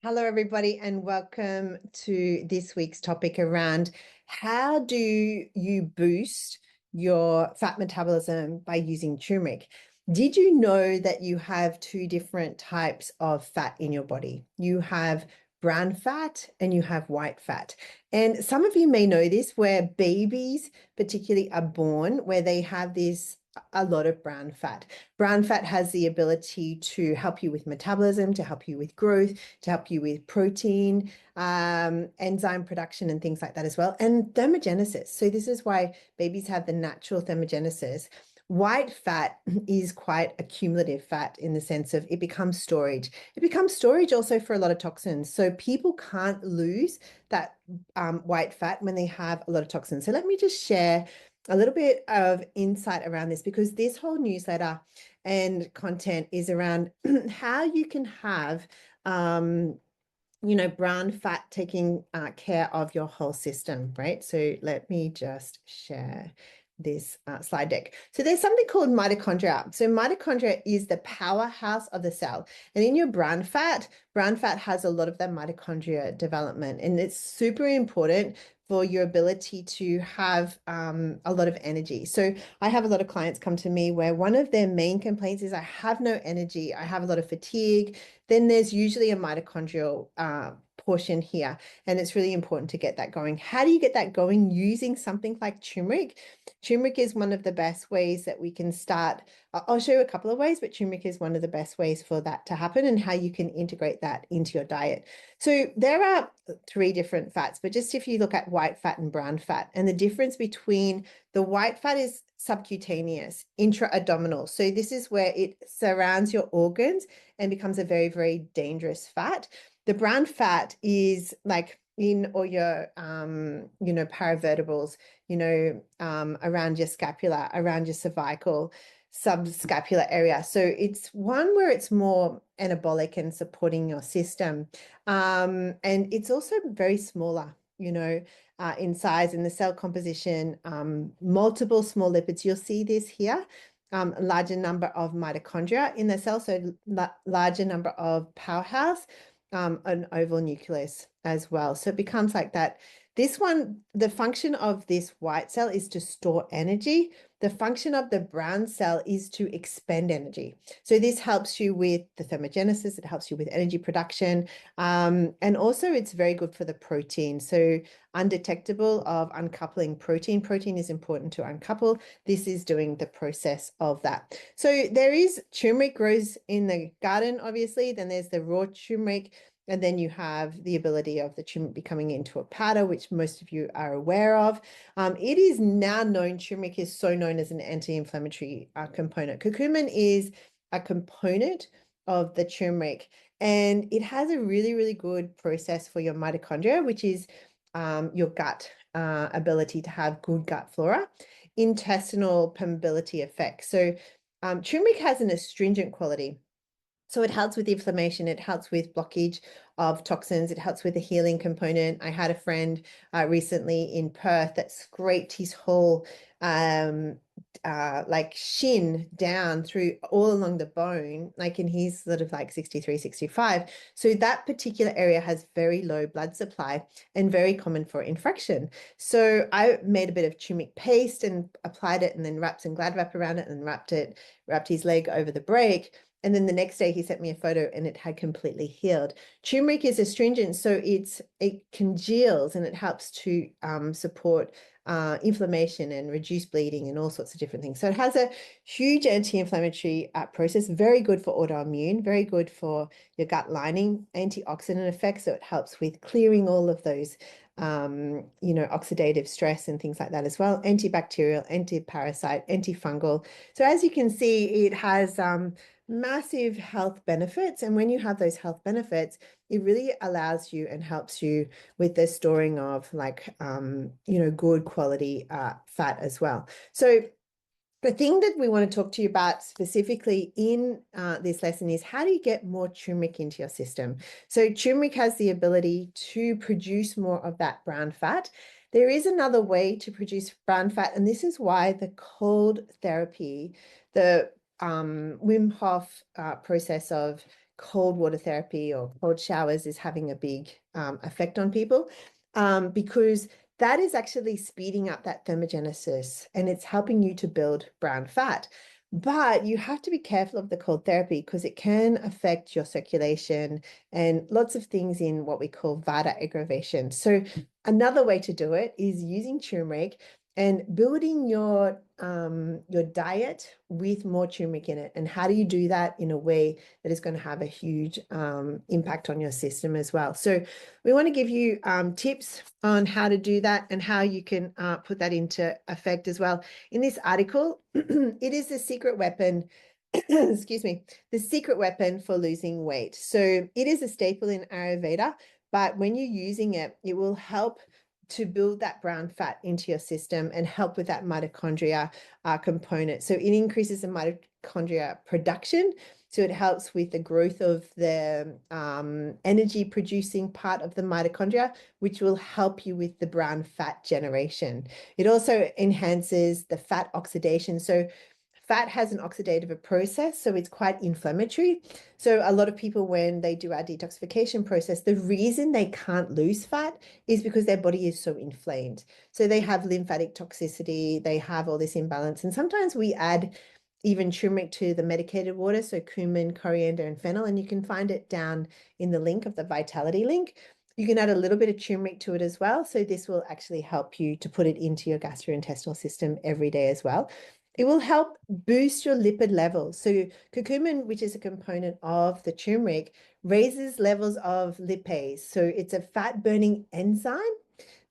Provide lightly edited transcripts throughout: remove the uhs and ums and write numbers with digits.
Hello, everybody, and welcome to this week's topic around how do you boost your fat metabolism by using turmeric. Did you know that you have two different types of fat in your body? You have brown fat and you have white fat. And some of you may know this, where babies particularly are born, where they have this a lot of brown fat. Brown fat has the ability to help you with metabolism, to help you with growth, to help you with protein, enzyme production, and things like that as well, and thermogenesis. So this is why babies have the natural thermogenesis. White fat is quite a cumulative fat in the sense of it becomes storage. It becomes storage also for a lot of toxins. So people can't lose that white fat when they have a lot of toxins. So let me just share a little bit of insight around this, because this whole newsletter and content is around how you can have brown fat taking care of your whole system, right? So let me just share this slide deck. So there's something called mitochondria. So mitochondria is the powerhouse of the cell. And in your brown fat has a lot of that mitochondria development. And it's super important for your ability to have a lot of energy. So I have a lot of clients come to me where one of their main complaints is, I have no energy, I have a lot of fatigue. Then there's usually a mitochondrial portion here, and it's really important to get that going. How do you get that going? Using something like turmeric. Turmeric is one of the best ways that we can start. I'll show you a couple of ways, but turmeric is one of the best ways for that to happen, and how you can integrate that into your diet. So there are three different fats, but just if you look at white fat and brown fat, and the difference between the white fat is subcutaneous, intra-abdominal. So this is where it surrounds your organs and becomes a very, very dangerous fat. The brown fat is like in all your, paravertebrals, around your scapula, around your cervical, subscapular area. So it's one where it's more anabolic and supporting your system. And it's also very smaller, in size, in the cell composition, multiple small lipids. You'll see this here. Larger number of mitochondria in the cell, so larger number of powerhouse, an oval nucleus as well. So it becomes like that. This one, the function of this white cell is to store energy. The function of the brown cell is to expend energy. So this helps you with the thermogenesis. It helps you with energy production. And also it's very good for the protein. So undetectable of uncoupling protein. Protein is important to uncouple. This is doing the process of that. So there is turmeric grows in the garden, obviously. Then there's the raw turmeric. And then you have the ability of the turmeric becoming into a powder, which most of you are aware of. It is now known, turmeric is so known as an anti-inflammatory component. Curcumin is a component of the turmeric, and it has a really, really good process for your mitochondria, which is your gut ability to have good gut flora, intestinal permeability effect. So turmeric has an astringent quality. So it helps with inflammation, it helps with blockage of toxins, it helps with the healing component. I had a friend recently in Perth that scraped his whole like shin down through all along the bone, like, and he's sort of like 63, 65. So that particular area has very low blood supply and very common for infection. So I made a bit of turmeric paste and applied it, and then wrapped some glad wrap around it, and wrapped his leg over the break. And then the next day he sent me a photo and it had completely healed. Turmeric is astringent, so it congeals and it helps to support inflammation and reduce bleeding and all sorts of different things. So it has a huge anti-inflammatory process, very good for autoimmune, very good for your gut lining, antioxidant effects. So it helps with clearing all of those oxidative stress and things like that as well. Antibacterial, anti-parasite, antifungal. So as you can see, it has massive health benefits. And when you have those health benefits, it really allows you and helps you with the storing of good quality fat as well. So the thing that we want to talk to you about specifically in this lesson is, how do you get more turmeric into your system? So turmeric has the ability to produce more of that brown fat. There is another way to produce brown fat, and this is why the cold therapy, the Wim Hof process of cold water therapy or cold showers is having a big effect on people, because that is actually speeding up that thermogenesis and it's helping you to build brown fat. But you have to be careful of the cold therapy because it can affect your circulation and lots of things in what we call vata aggravation. So another way to do it is using turmeric and building your diet with more turmeric in it. And how do you do that in a way that is going to have a huge impact on your system as well? So we want to give you tips on how to do that and how you can put that into effect as well. In this article, it is the secret weapon, excuse me, the secret weapon for losing weight. So it is a staple in Ayurveda, but when you're using it, it will help to build that brown fat into your system and help with that mitochondria component. So it increases the mitochondria production. So it helps with the growth of the energy producing part of the mitochondria, which will help you with the brown fat generation. It also enhances the fat oxidation. So fat has an oxidative process, so it's quite inflammatory. So a lot of people, when they do our detoxification process, the reason they can't lose fat is because their body is so inflamed. So they have lymphatic toxicity, they have all this imbalance. And sometimes we add even turmeric to the medicated water, so cumin, coriander, and fennel, and you can find it down in the link of the Vitality link. You can add a little bit of turmeric to it as well. So this will actually help you to put it into your gastrointestinal system every day as well. It will help boost your lipid levels. So curcumin, which is a component of the turmeric, raises levels of lipase. So it's a fat burning enzyme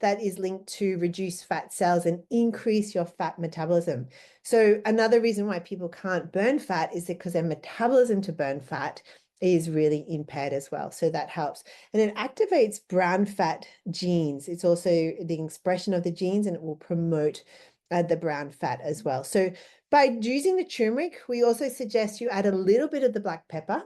that is linked to reduce fat cells and increase your fat metabolism. So another reason why people can't burn fat is because their metabolism to burn fat is really impaired as well. So that helps. And it activates brown fat genes. It's also the expression of the genes, and it will promote the brown fat as well. So by using the turmeric, we also suggest you add a little bit of the black pepper.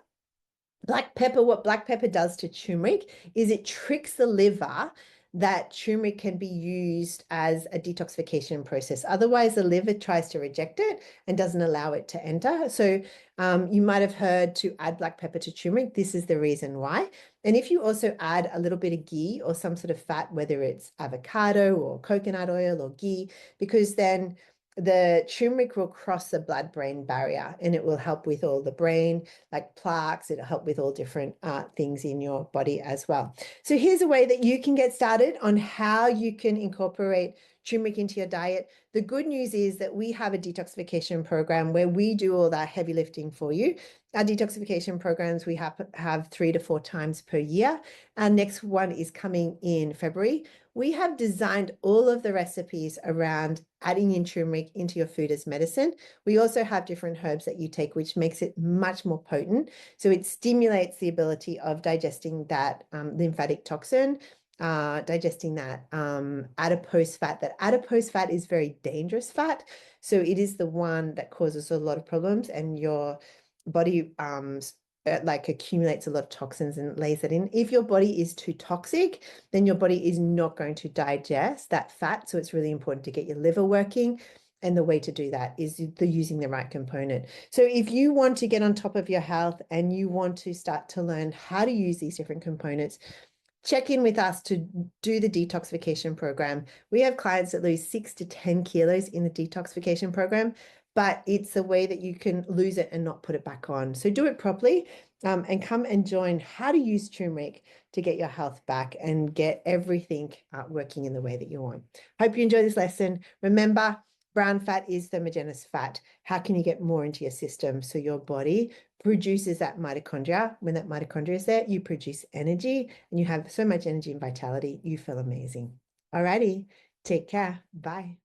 Black pepper, what black pepper does to turmeric is it tricks the liver that turmeric can be used as a detoxification process. Otherwise, the liver tries to reject it and doesn't allow it to enter. So you might have heard to add black pepper to turmeric. This is the reason why. And if you also add a little bit of ghee or some sort of fat, whether it's avocado or coconut oil or ghee, because then the turmeric will cross the blood-brain barrier and it will help with all the brain, like plaques. It'll help with all different things in your body as well. So here's a way that you can get started on how you can incorporate turmeric into your diet. The good news is that we have a detoxification program where we do all that heavy lifting for you. Our detoxification programs, we have 3 to 4 times per year. Our next one is coming in February. We have designed all of the recipes around adding in turmeric into your food as medicine. We also have different herbs that you take, which makes it much more potent. So it stimulates the ability of digesting that lymphatic toxin, digesting that adipose fat. That adipose fat is very dangerous fat. So it is the one that causes a lot of problems, and your body like accumulates a lot of toxins and lays that in. If your body is too toxic, then your body is not going to digest that fat. So it's really important to get your liver working. And the way to do that is using the right component. So if you want to get on top of your health and you want to start to learn how to use these different components, check in with us to do the detoxification program. We have clients that lose 6 to 10 kilos in the detoxification program, but it's a way that you can lose it and not put it back on. So do it properly and come and join how to use turmeric to get your health back and get everything working in the way that you want. Hope you enjoy this lesson. Remember, brown fat is thermogenous fat. How can you get more into your system so your body produces that mitochondria? When that mitochondria is there, you produce energy and you have so much energy and vitality. You feel amazing. Alrighty, take care. Bye.